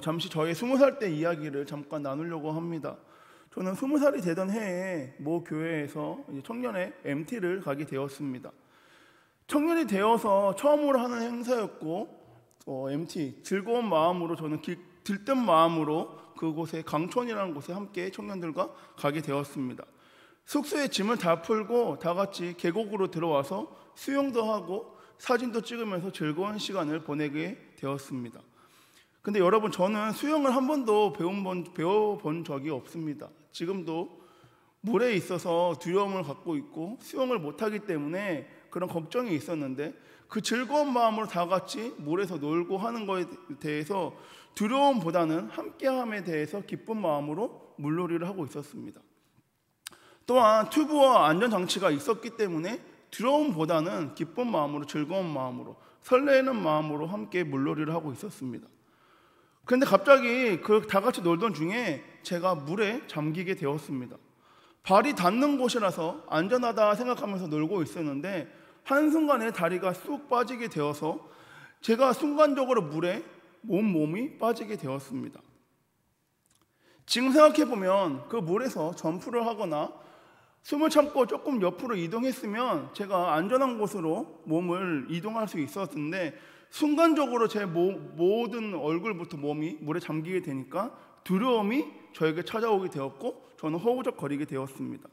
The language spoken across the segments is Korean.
잠시 저의 20살 때 이야기를 잠깐 나누려고 합니다. 저는 20살이 되던 해에 모 교회에서 청년의 MT를 가게 되었습니다. 청년이 되어서 처음으로 하는 행사였고, MT 즐거운 마음으로 저는 들뜬 마음으로 그곳에 강촌이라는 곳에 함께 청년들과 가게 되었습니다. 숙소에 짐을 다 풀고 다 같이 계곡으로 들어와서 수영도 하고 사진도 찍으면서 즐거운 시간을 보내게 되었습니다. 근데 여러분, 저는 수영을 한 번도 배워본 적이 없습니다. 지금도 물에 있어서 두려움을 갖고 있고 수영을 못하기 때문에 그런 걱정이 있었는데, 그 즐거운 마음으로 다 같이 물에서 놀고 하는 것에 대해서 두려움보다는 함께함에 대해서 기쁜 마음으로 물놀이를 하고 있었습니다. 또한 튜브와 안전장치가 있었기 때문에 두려움보다는 기쁜 마음으로, 즐거운 마음으로, 설레는 마음으로 함께 물놀이를 하고 있었습니다. 그런데 갑자기 그 다 같이 놀던 중에 제가 물에 잠기게 되었습니다. 발이 닿는 곳이라서 안전하다 생각하면서 놀고 있었는데 한순간에 다리가 쑥 빠지게 되어서 제가 순간적으로 물에 몸이 빠지게 되었습니다. 지금 생각해보면 그 물에서 점프를 하거나 숨을 참고 조금 옆으로 이동했으면 제가 안전한 곳으로 몸을 이동할 수 있었는데, 순간적으로 제 모든 얼굴부터 몸이 물에 잠기게 되니까 두려움이 저에게 찾아오게 되었고 저는 허우적거리게 되었습니다.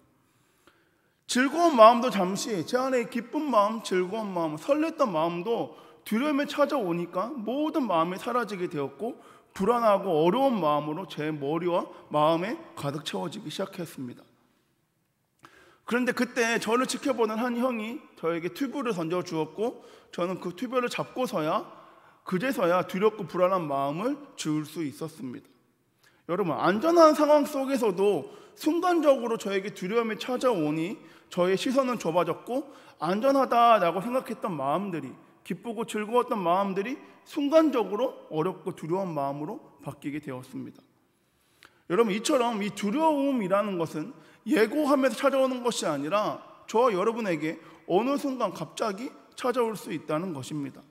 즐거운 마음도 잠시, 제 안에 기쁜 마음, 즐거운 마음, 설렜던 마음도 두려움이 찾아오니까 모든 마음이 사라지게 되었고 불안하고 어려운 마음으로 제 머리와 마음에 가득 채워지기 시작했습니다. 그런데 그때 저를 지켜보는 한 형이 저에게 튜브를 던져주었고 저는 그 튜브를 잡고서야 그제서야 두렵고 불안한 마음을 지울 수 있었습니다. 여러분, 안전한 상황 속에서도 순간적으로 저에게 두려움이 찾아오니 저의 시선은 좁아졌고 안전하다라고 생각했던 마음들이, 기쁘고 즐거웠던 마음들이 순간적으로 어렵고 두려운 마음으로 바뀌게 되었습니다. 여러분, 이처럼 이 두려움이라는 것은 예고하면서 찾아오는 것이 아니라 저와 여러분에게 어느 순간 갑자기 찾아올 수 있다는 것입니다.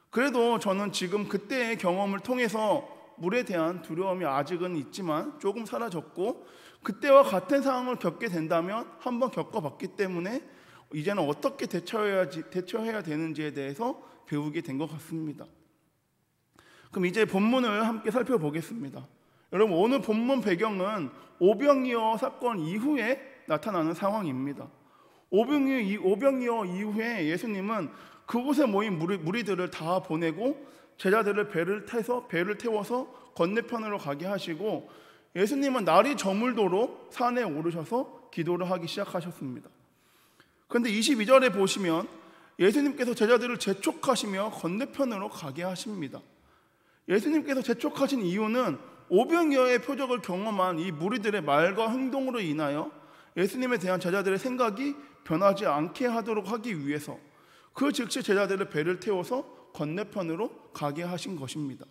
그래도 저는 지금 그때의 경험을 통해서 물에 대한 두려움이 아직은 있지만 조금 사라졌고, 그때와 같은 상황을 겪게 된다면 한번 겪어봤기 때문에 이제는 어떻게 대처해야 되는지에 대해서 배우게 된 것 같습니다. 그럼 이제 본문을 함께 살펴보겠습니다. 여러분, 오늘 본문 배경은 오병이어 사건 이후에 나타나는 상황입니다. 오병이어 이후에 예수님은 그곳에 모인 무리들을 다 보내고 제자들을 배를 태워서 건너편으로 가게 하시고, 예수님은 날이 저물도록 산에 오르셔서 기도를 하기 시작하셨습니다. 그런데 22절에 보시면 예수님께서 제자들을 재촉하시며 건너편으로 가게 하십니다. 예수님께서 재촉하신 이유는 오병이어의 표적을 경험한 이 무리들의 말과 행동으로 인하여 예수님에 대한 제자들의 생각이 변하지 않게 하도록 하기 위해서 그 즉시 제자들을 배를 태워서 건너편으로 가게 하신 것입니다.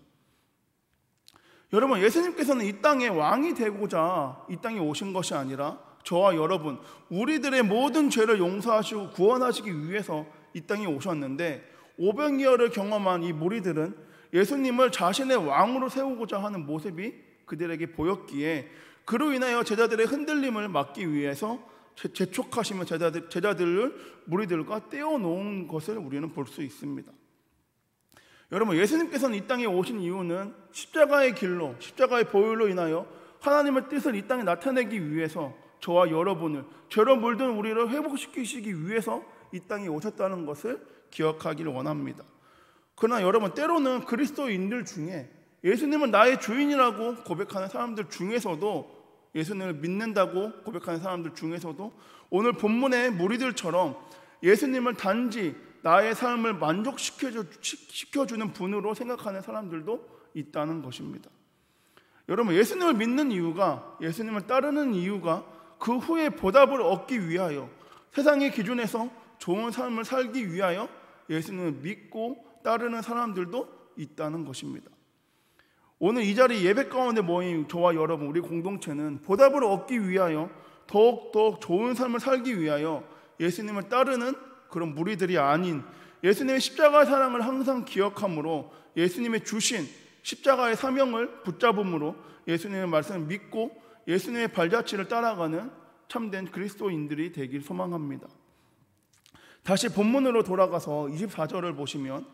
여러분, 예수님께서는 이 땅의 왕이 되고자 이 땅에 오신 것이 아니라 저와 여러분, 우리들의 모든 죄를 용서하시고 구원하시기 위해서 이 땅에 오셨는데, 오병이어를 경험한 이 무리들은 예수님을 자신의 왕으로 세우고자 하는 모습이 그들에게 보였기에 그로 인하여 제자들의 흔들림을 막기 위해서 재촉하시며 제자들을 무리들과 떼어놓은 것을 우리는 볼 수 있습니다. 여러분, 예수님께서는 이 땅에 오신 이유는 십자가의 길로, 십자가의 보혈로 인하여 하나님의 뜻을 이 땅에 나타내기 위해서 저와 여러분을, 죄로 물든 우리를 회복시키시기 위해서 이 땅에 오셨다는 것을 기억하기를 원합니다. 그러나 여러분, 때로는 그리스도인들 중에 예수님은 나의 주인이라고 고백하는 사람들 중에서도, 예수님을 믿는다고 고백하는 사람들 중에서도 오늘 본문의 무리들처럼 예수님을 단지 나의 삶을 만족시켜주는 분으로 생각하는 사람들도 있다는 것입니다. 여러분, 예수님을 믿는 이유가, 예수님을 따르는 이유가 그 후에 보답을 얻기 위하여, 세상의 기준에서 좋은 삶을 살기 위하여 예수님을 믿고 따르는 사람들도 있다는 것입니다. 오늘 이 자리 예배 가운데 모인 저와 여러분, 우리 공동체는 보답을 얻기 위하여, 더욱더 좋은 삶을 살기 위하여 예수님을 따르는 그런 무리들이 아닌, 예수님의 십자가 사랑을 항상 기억함으로 예수님의 주신 십자가의 사명을 붙잡음으로 예수님의 말씀을 믿고 예수님의 발자취를 따라가는 참된 그리스도인들이 되길 소망합니다. 다시 본문으로 돌아가서 24절을 보시면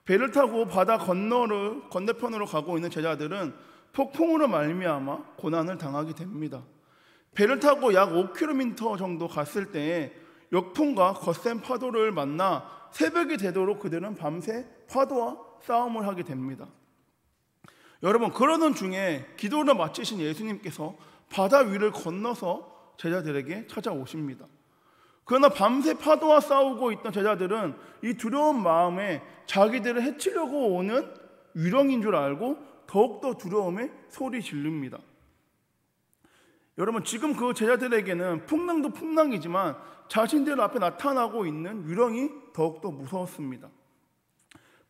배를 타고 바다 건너편으로 가고 있는 제자들은 폭풍으로 말미암아 고난을 당하게 됩니다. 배를 타고 약 5km 정도 갔을 때에 역풍과 거센 파도를 만나 새벽이 되도록 그들은 밤새 파도와 싸움을 하게 됩니다. 여러분, 그러던 중에 기도를 마치신 예수님께서 바다 위를 건너서 제자들에게 찾아오십니다. 그러나 밤새 파도와 싸우고 있던 제자들은 이 두려운 마음에 자기들을 해치려고 오는 유령인 줄 알고 더욱더 두려움에 소리 지릅니다. 여러분, 지금 그 제자들에게는 풍랑도 풍랑이지만 자신들 앞에 나타나고 있는 유령이 더욱더 무서웠습니다.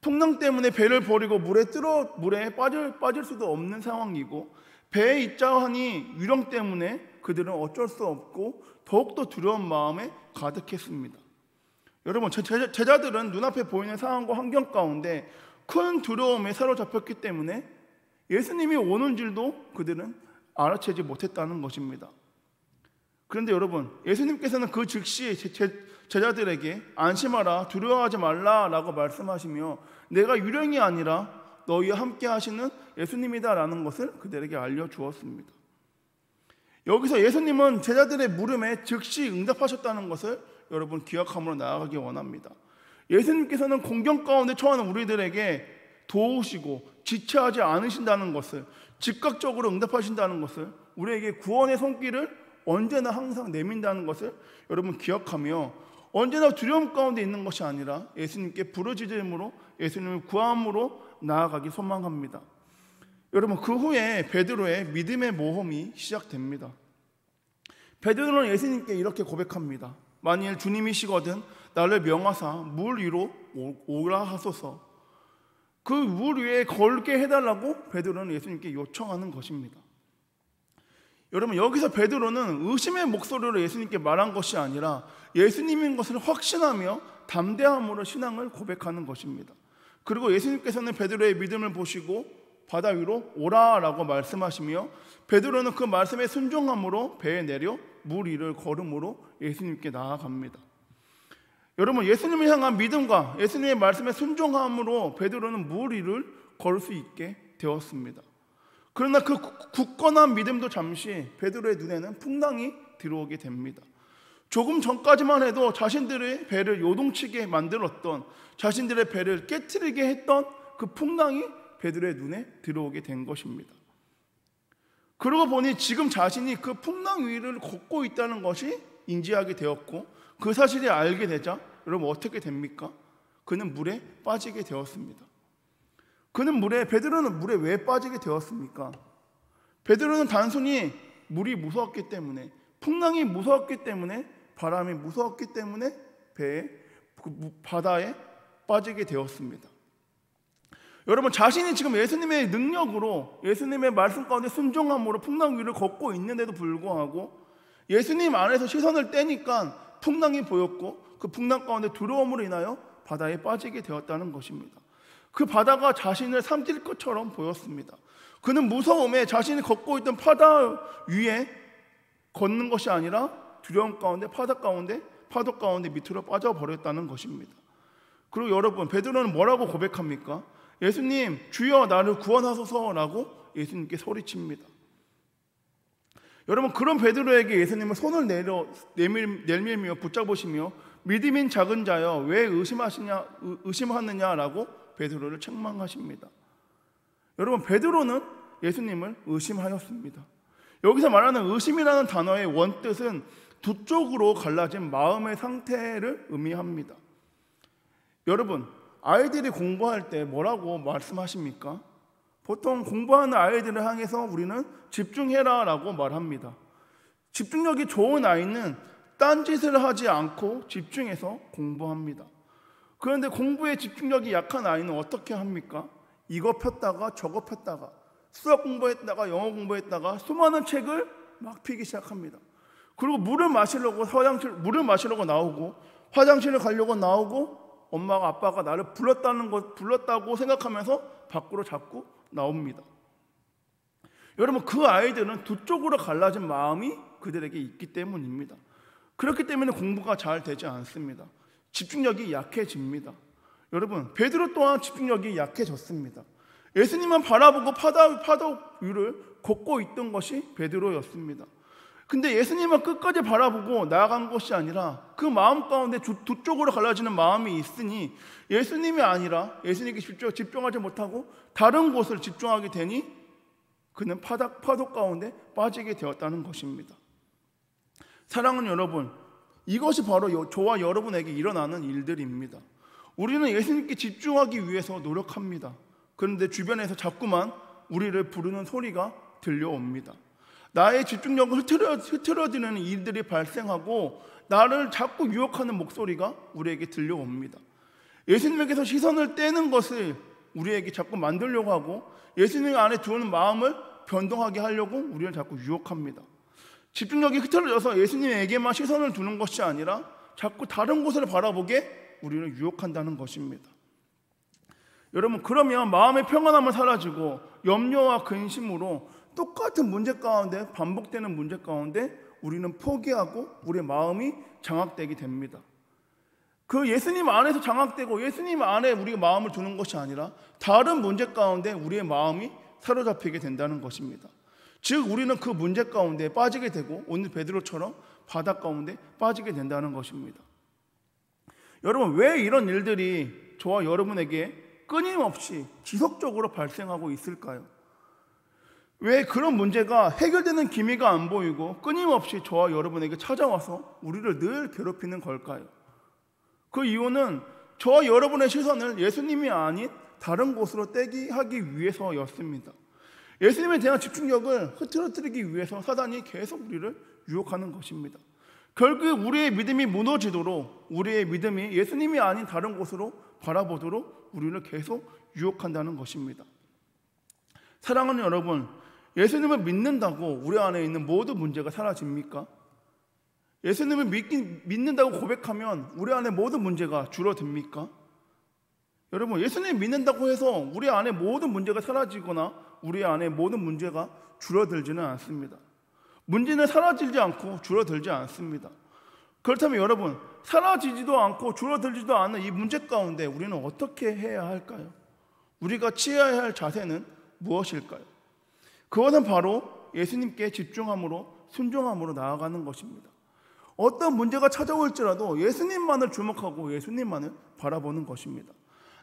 풍랑 때문에 배를 버리고 물에 빠질 수도 없는 상황이고 배에 있자 하니 유령 때문에 그들은 어쩔 수 없고 더욱더 두려운 마음에 가득했습니다. 여러분, 제자들은 눈앞에 보이는 상황과 환경 가운데 큰 두려움에 사로잡혔기 때문에 예수님이 오는 줄도 그들은 알아채지 못했다는 것입니다. 그런데 여러분, 예수님께서는 그 즉시 제자들에게 안심하라, 두려워하지 말라라고 말씀하시며 내가 유령이 아니라 너희와 함께 하시는 예수님이다라는 것을 그들에게 알려주었습니다. 여기서 예수님은 제자들의 물음에 즉시 응답하셨다는 것을 여러분 기억함으로 나아가기 원합니다. 예수님께서는 공경 가운데 처하는 우리들에게 도우시고 지체하지 않으신다는 것을, 즉각적으로 응답하신다는 것을, 우리에게 구원의 손길을 언제나 항상 내민다는 것을 여러분 기억하며 언제나 두려움 가운데 있는 것이 아니라 예수님께 부르짖음으로 예수님을 구함으로 나아가기 소망합니다. 여러분, 그 후에 베드로의 믿음의 모험이 시작됩니다. 베드로는 예수님께 이렇게 고백합니다. 만일 주님이시거든 나를 명하사 물 위로 오라 하소서. 그 물 위에 걸게 해달라고 베드로는 예수님께 요청하는 것입니다. 여러분, 여기서 베드로는 의심의 목소리로 예수님께 말한 것이 아니라 예수님인 것을 확신하며 담대함으로 신앙을 고백하는 것입니다. 그리고 예수님께서는 베드로의 믿음을 보시고 바다 위로 오라라고 말씀하시며 베드로는 그 말씀에 순종함으로 배에 내려 물 위를 걸음으로 예수님께 나아갑니다. 여러분, 예수님을 향한 믿음과 예수님의 말씀에 순종함으로 베드로는 물 위를 걸을 수 있게 되었습니다. 그러나 그 굳건한 믿음도 잠시 베드로의 눈에는 풍랑이 들어오게 됩니다. 조금 전까지만 해도 자신들의 배를 요동치게 만들었던, 자신들의 배를 깨트리게 했던 그 풍랑이 베드로의 눈에 들어오게 된 것입니다. 그러고 보니 지금 자신이 그 풍랑 위를 걷고 있다는 것이 인지하게 되었고 그 사실이 알게 되자 여러분 어떻게 됩니까? 그는 물에 빠지게 되었습니다. 베드로는 물에 왜 빠지게 되었습니까? 베드로는 단순히 물이 무서웠기 때문에, 풍랑이 무서웠기 때문에, 바람이 무서웠기 때문에 바다에 빠지게 되었습니다. 여러분, 자신이 지금 예수님의 능력으로, 예수님의 말씀 가운데 순종함으로 풍랑 위를 걷고 있는데도 불구하고 예수님 안에서 시선을 떼니까 풍랑이 보였고 그 풍랑 가운데 두려움으로 인하여 바다에 빠지게 되었다는 것입니다. 그 바다가 자신을 삼킬 것처럼 보였습니다. 그는 무서움에 자신이 걷고 있던 바다 위에 걷는 것이 아니라 두려움 가운데, 파도 가운데 밑으로 빠져버렸다는 것입니다. 그리고 여러분, 베드로는 뭐라고 고백합니까? 예수님, 주여 나를 구원하소서라고 예수님께 소리칩니다. 여러분, 그런 베드로에게 예수님은 손을 내밀며 붙잡으시며 믿음인 작은 자여 왜 의심하느냐라고 베드로를 책망하십니다. 여러분, 베드로는 예수님을 의심하였습니다. 여기서 말하는 의심이라는 단어의 원뜻은 두 쪽으로 갈라진 마음의 상태를 의미합니다. 여러분, 아이들이 공부할 때 뭐라고 말씀하십니까? 보통 공부하는 아이들을 향해서 우리는 집중해라 라고 말합니다. 집중력이 좋은 아이는 딴짓을 하지 않고 집중해서 공부합니다. 그런데 공부에 집중력이 약한 아이는 어떻게 합니까? 이거 폈다가 저거 폈다가 수학 공부했다가 영어 공부했다가 수많은 책을 막 피기 시작합니다. 그리고 물을 마시려고 나오고 화장실을 가려고 나오고 엄마가 아빠가 나를 불렀다고 생각하면서 밖으로 자꾸 나옵니다. 여러분, 그 아이들은 두 쪽으로 갈라진 마음이 그들에게 있기 때문입니다. 그렇기 때문에 공부가 잘 되지 않습니다. 집중력이 약해집니다. 여러분, 베드로 또한 집중력이 약해졌습니다. 예수님만 바라보고 파도 위를 걷고 있던 것이 베드로였습니다. 근데 예수님만 끝까지 바라보고 나아간 것이 아니라 그 마음 가운데 두 쪽으로 갈라지는 마음이 있으니 예수님이 아니라 예수님께 집중하지 못하고 다른 곳을 집중하게 되니 그는 파도 가운데 빠지게 되었다는 것입니다. 사랑하는 여러분, 이것이 바로 저와 여러분에게 일어나는 일들입니다. 우리는 예수님께 집중하기 위해서 노력합니다. 그런데 주변에서 자꾸만 우리를 부르는 소리가 들려옵니다. 나의 집중력을 흐트러지는 일들이 발생하고 나를 자꾸 유혹하는 목소리가 우리에게 들려옵니다. 예수님에게서 시선을 떼는 것을 우리에게 자꾸 만들려고 하고 예수님 안에 두는 마음을 변동하게 하려고 우리를 자꾸 유혹합니다. 집중력이 흐트러져서 예수님에게만 시선을 두는 것이 아니라 자꾸 다른 곳을 바라보게 우리를 유혹한다는 것입니다. 여러분, 그러면 마음의 평안함은 사라지고 염려와 근심으로 똑같은 문제 가운데, 반복되는 문제 가운데 우리는 포기하고 우리의 마음이 장악되게 됩니다. 그 예수님 안에서 장악되고 예수님 안에 우리가 마음을 두는 것이 아니라 다른 문제 가운데 우리의 마음이 사로잡히게 된다는 것입니다. 즉 우리는 그 문제 가운데 빠지게 되고 오늘 베드로처럼 바다 가운데 빠지게 된다는 것입니다. 여러분, 왜 이런 일들이 저와 여러분에게 끊임없이 지속적으로 발생하고 있을까요? 왜 그런 문제가 해결되는 기미가 안 보이고 끊임없이 저와 여러분에게 찾아와서 우리를 늘 괴롭히는 걸까요? 그 이유는 저와 여러분의 시선을 예수님이 아닌 다른 곳으로 떼게 하기 위해서였습니다. 예수님에 대한 집중력을 흐트러뜨리기 위해서 사단이 계속 우리를 유혹하는 것입니다. 결국 우리의 믿음이 무너지도록, 우리의 믿음이 예수님이 아닌 다른 곳으로 바라보도록 우리를 계속 유혹한다는 것입니다. 사랑하는 여러분, 예수님을 믿는다고 우리 안에 있는 모든 문제가 사라집니까? 예수님을 믿는다고 고백하면 우리 안에 모든 문제가 줄어듭니까? 여러분, 예수님 믿는다고 해서 우리 안에 모든 문제가 사라지거나 우리 안에 모든 문제가 줄어들지는 않습니다. 문제는 사라지지 않고 줄어들지 않습니다. 그렇다면 여러분, 사라지지도 않고 줄어들지도 않는 이 문제 가운데 우리는 어떻게 해야 할까요? 우리가 취해야 할 자세는 무엇일까요? 그것은 바로 예수님께 집중함으로 순종함으로 나아가는 것입니다. 어떤 문제가 찾아올지라도 예수님만을 주목하고 예수님만을 바라보는 것입니다.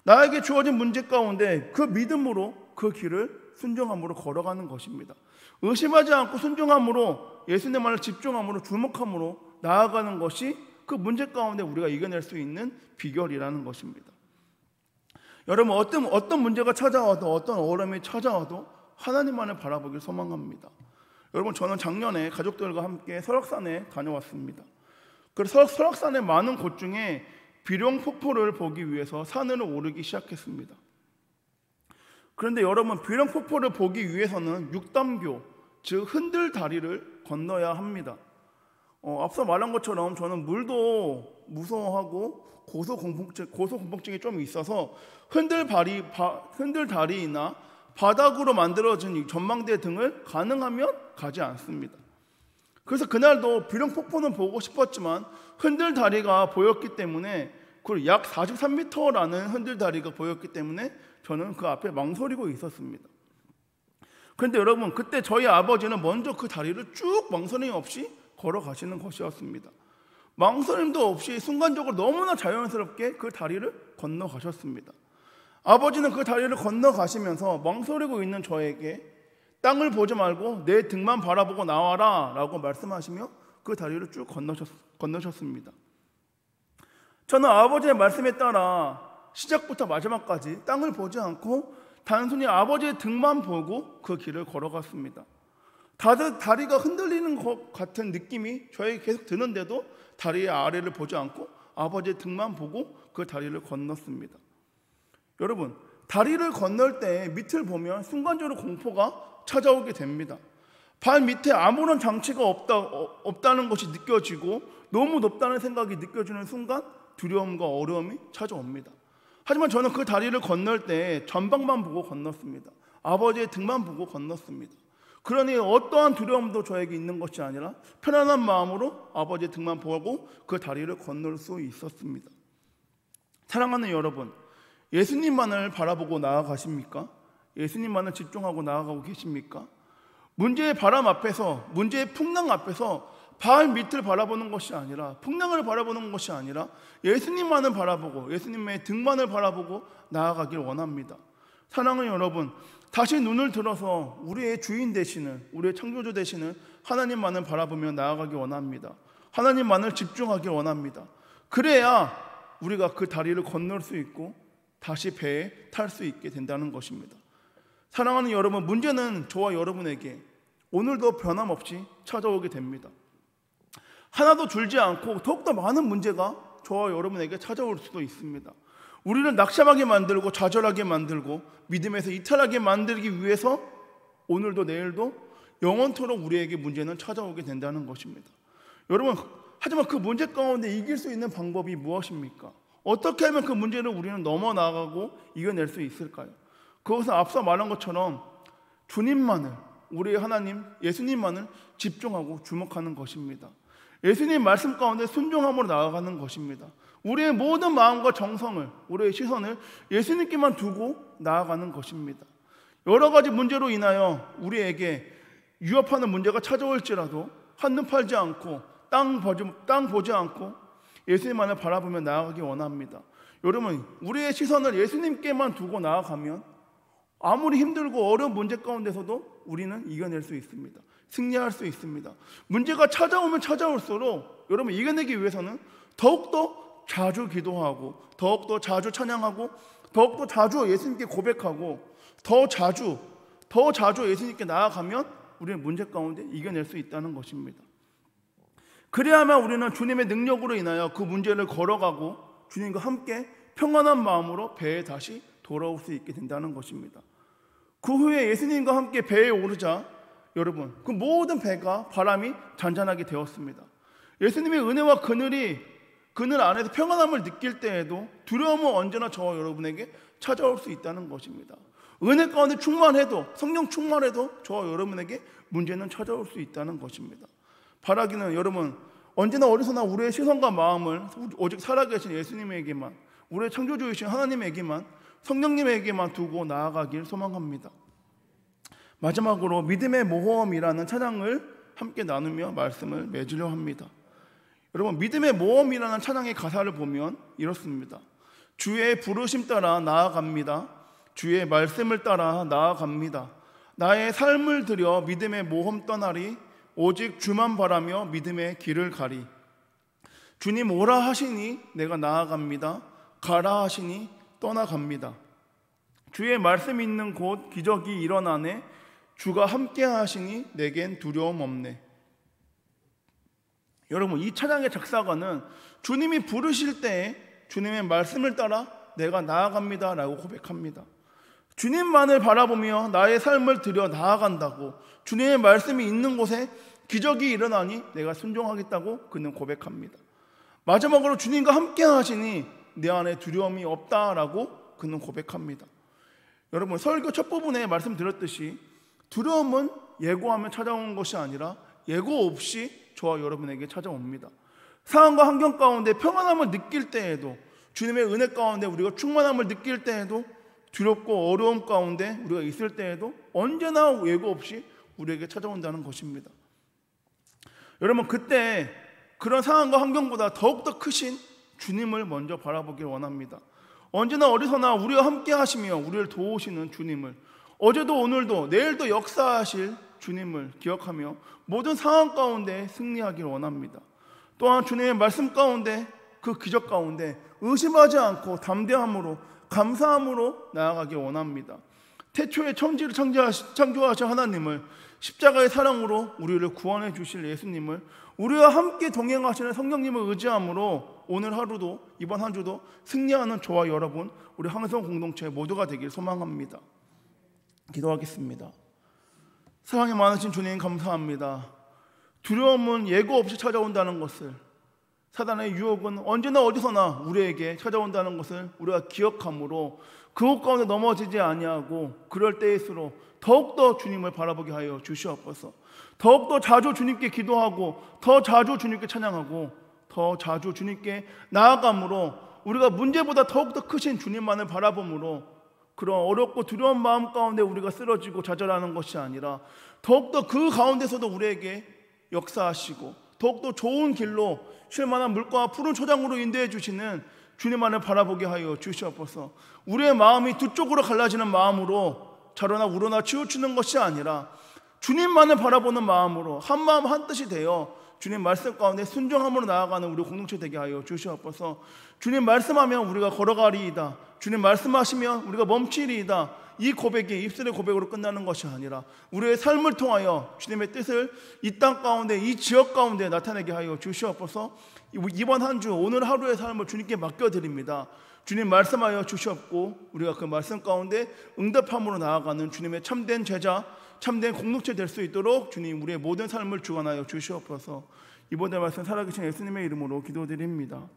나에게 주어진 문제 가운데 그 믿음으로 그 길을 순종함으로 걸어가는 것입니다. 의심하지 않고 순종함으로 예수님만을 집중함으로 주목함으로 나아가는 것이 그 문제 가운데 우리가 이겨낼 수 있는 비결이라는 것입니다. 여러분, 어떤 문제가 찾아와도 어떤 어려움이 찾아와도 하나님만을 바라보길 소망합니다. 여러분, 저는 작년에 가족들과 함께 설악산에 다녀왔습니다. 그래서 설악산의 많은 곳 중에 비룡폭포를 보기 위해서 산을 오르기 시작했습니다. 그런데 여러분, 비룡폭포를 보기 위해서는 육담교, 즉 흔들다리를 건너야 합니다. 앞서 말한 것처럼 저는 물도 무서워하고 고소공포증이 좀 있어서 흔들다리나 바닥으로 만들어진 전망대 등을 가능하면 가지 않습니다. 그래서 그날도 비룡폭포는 보고 싶었지만 흔들다리가 보였기 때문에, 그리고 약 43m라는 흔들다리가 보였기 때문에 저는 그 앞에 망설이고 있었습니다. 그런데 여러분, 그때 저희 아버지는 먼저 그 다리를 쭉 망설임 없이 걸어가시는 것이었습니다. 망설임도 없이 순간적으로 너무나 자연스럽게 그 다리를 건너가셨습니다. 아버지는 그 다리를 건너가시면서 망설이고 있는 저에게 땅을 보지 말고 내 등만 바라보고 나와라 라고 말씀하시며 그 다리를 쭉 건너셨습니다. 저는 아버지의 말씀에 따라 시작부터 마지막까지 땅을 보지 않고 단순히 아버지의 등만 보고 그 길을 걸어갔습니다. 다리가 흔들리는 것 같은 느낌이 저에게 계속 드는데도 다리의 아래를 보지 않고 아버지의 등만 보고 그 다리를 건넜습니다. 여러분, 다리를 건널 때 밑을 보면 순간적으로 공포가 찾아오게 됩니다. 발 밑에 아무런 장치가 없다는 것이 느껴지고 너무 높다는 생각이 느껴지는 순간 두려움과 어려움이 찾아옵니다. 하지만 저는 그 다리를 건널 때 전방만 보고 건넜습니다. 아버지의 등만 보고 건넜습니다. 그러니 어떠한 두려움도 저에게 있는 것이 아니라 편안한 마음으로 아버지의 등만 보고 그 다리를 건널 수 있었습니다. 사랑하는 여러분, 예수님만을 바라보고 나아가십니까? 예수님만을 집중하고 나아가고 계십니까? 문제의 바람 앞에서, 문제의 풍랑 앞에서 발 밑을 바라보는 것이 아니라, 풍랑을 바라보는 것이 아니라 예수님만을 바라보고 예수님의 등만을 바라보고 나아가길 원합니다. 사랑하는 여러분, 다시 눈을 들어서 우리의 주인 되시는, 우리의 창조주 되시는 하나님만을 바라보며 나아가기 원합니다. 하나님만을 집중하기 원합니다. 그래야 우리가 그 다리를 건널 수 있고 다시 배에 탈 수 있게 된다는 것입니다. 사랑하는 여러분, 문제는 저와 여러분에게 오늘도 변함없이 찾아오게 됩니다. 하나도 줄지 않고 더욱더 많은 문제가 저와 여러분에게 찾아올 수도 있습니다. 우리를 낙심하게 만들고 좌절하게 만들고 믿음에서 이탈하게 만들기 위해서 오늘도 내일도 영원토록 우리에게 문제는 찾아오게 된다는 것입니다. 여러분, 하지만 그 문제 가운데 이길 수 있는 방법이 무엇입니까? 어떻게 하면 그 문제를 우리는 넘어나가고 이겨낼 수 있을까요? 그것은 앞서 말한 것처럼 주님만을, 우리의 하나님 예수님만을 집중하고 주목하는 것입니다. 예수님 말씀 가운데 순종함으로 나아가는 것입니다. 우리의 모든 마음과 정성을, 우리의 시선을 예수님께만 두고 나아가는 것입니다. 여러 가지 문제로 인하여 우리에게 위협하는 문제가 찾아올지라도 한눈 팔지 않고 땅 보지 않고 예수님만을 바라보며 나아가기 원합니다. 여러분, 우리의 시선을 예수님께만 두고 나아가면 아무리 힘들고 어려운 문제 가운데서도 우리는 이겨낼 수 있습니다. 승리할 수 있습니다. 문제가 찾아오면 찾아올수록 여러분, 이겨내기 위해서는 더욱더 자주 기도하고 더욱더 자주 찬양하고 더욱더 자주 예수님께 고백하고 더 자주 예수님께 나아가면 우리는 문제 가운데 이겨낼 수 있다는 것입니다. 그래야만 우리는 주님의 능력으로 인하여 그 문제를 걸어가고 주님과 함께 평안한 마음으로 배에 다시 돌아올 수 있게 된다는 것입니다. 그 후에 예수님과 함께 배에 오르자 여러분, 그 모든 배가 바람이 잔잔하게 되었습니다. 예수님의 은혜와 그늘 안에서 평안함을 느낄 때에도 두려움은 언제나 저와 여러분에게 찾아올 수 있다는 것입니다. 은혜 가운데 충만해도, 성령 충만해도 저와 여러분에게 문제는 찾아올 수 있다는 것입니다. 바라기는 여러분, 언제나 어디서나 우리의 시선과 마음을 오직 살아계신 예수님에게만, 우리의 창조주이신 하나님에게만, 성령님에게만 두고 나아가길 소망합니다. 마지막으로 믿음의 모험이라는 찬양을 함께 나누며 말씀을 맺으려 합니다. 여러분, 믿음의 모험이라는 찬양의 가사를 보면 이렇습니다. 주의 부르심 따라 나아갑니다. 주의 말씀을 따라 나아갑니다. 나의 삶을 들여 믿음의 모험 떠나리. 오직 주만 바라며 믿음의 길을 가리. 주님 오라 하시니 내가 나아갑니다. 가라 하시니 떠나갑니다. 주의 말씀이 있는 곳 기적이 일어나네. 주가 함께 하시니 내겐 두려움 없네. 여러분, 이 찬양의 작사가는 주님이 부르실 때에 주님의 말씀을 따라 내가 나아갑니다 라고 고백합니다. 주님만을 바라보며 나의 삶을 들여 나아간다고, 주님의 말씀이 있는 곳에 기적이 일어나니 내가 순종하겠다고 그는 고백합니다. 마지막으로 주님과 함께 하시니 내 안에 두려움이 없다라고 그는 고백합니다. 여러분, 설교 첫 부분에 말씀드렸듯이 두려움은 예고하면 찾아오는 것이 아니라 예고 없이 저와 여러분에게 찾아옵니다. 상황과 환경 가운데 평안함을 느낄 때에도, 주님의 은혜 가운데 우리가 충만함을 느낄 때에도, 두렵고 어려움 가운데 우리가 있을 때에도 언제나 예고 없이 우리에게 찾아온다는 것입니다. 여러분, 그때 그런 상황과 환경보다 더욱더 크신 주님을 먼저 바라보길 원합니다. 언제나 어디서나 우리와 함께 하시며 우리를 도우시는 주님을, 어제도 오늘도 내일도 역사하실 주님을 기억하며 모든 상황 가운데 승리하길 원합니다. 또한 주님의 말씀 가운데, 그 기적 가운데 의심하지 않고 담대함으로 감사함으로 나아가길 원합니다. 태초에 천지를 창조하신 하나님을, 십자가의 사랑으로 우리를 구원해 주실 예수님을, 우리와 함께 동행하시는 성령님을 의지함으로 오늘 하루도, 이번 한 주도 승리하는 저와 여러분, 우리 항성 공동체 모두가 되길 소망합니다. 기도하겠습니다. 사랑이 많으신 주님, 감사합니다. 두려움은 예고 없이 찾아온다는 것을, 사단의 유혹은 언제나 어디서나 우리에게 찾아온다는 것을 우리가 기억함으로 그것 가운데 넘어지지 아니하고 그럴 때일수록 더욱더 주님을 바라보게 하여 주시옵소서. 더욱더 자주 주님께 기도하고 더 자주 주님께 찬양하고 더 자주 주님께 나아감으로 우리가 문제보다 더욱더 크신 주님만을 바라봄으로 그런 어렵고 두려운 마음 가운데 우리가 쓰러지고 좌절하는 것이 아니라 더욱더 그 가운데서도 우리에게 역사하시고 더욱더 좋은 길로 쉴만한 물과 푸른 초장으로 인도해 주시는 주님만을 바라보게 하여 주시옵소서. 우리의 마음이 두 쪽으로 갈라지는 마음으로 자로나 우로나 치우치는 것이 아니라 주님만을 바라보는 마음으로 한 마음 한 뜻이 되어 주님 말씀 가운데 순종함으로 나아가는 우리 공동체 되게 하여 주시옵소서. 주님 말씀하면 우리가 걸어가리이다, 주님 말씀하시면 우리가 멈추리이다, 이 고백이 입술의 고백으로 끝나는 것이 아니라 우리의 삶을 통하여 주님의 뜻을 이 땅 가운데 이 지역 가운데 나타내게 하여 주시옵소서. 이번 한 주 오늘 하루의 삶을 주님께 맡겨드립니다. 주님 말씀하여 주시옵고 우리가 그 말씀 가운데 응답함으로 나아가는 주님의 참된 제자, 참된 공동체 될 수 있도록 주님 우리의 모든 삶을 주관하여 주시옵소서. 이번에 말씀 살아계신 예수님의 이름으로 기도드립니다.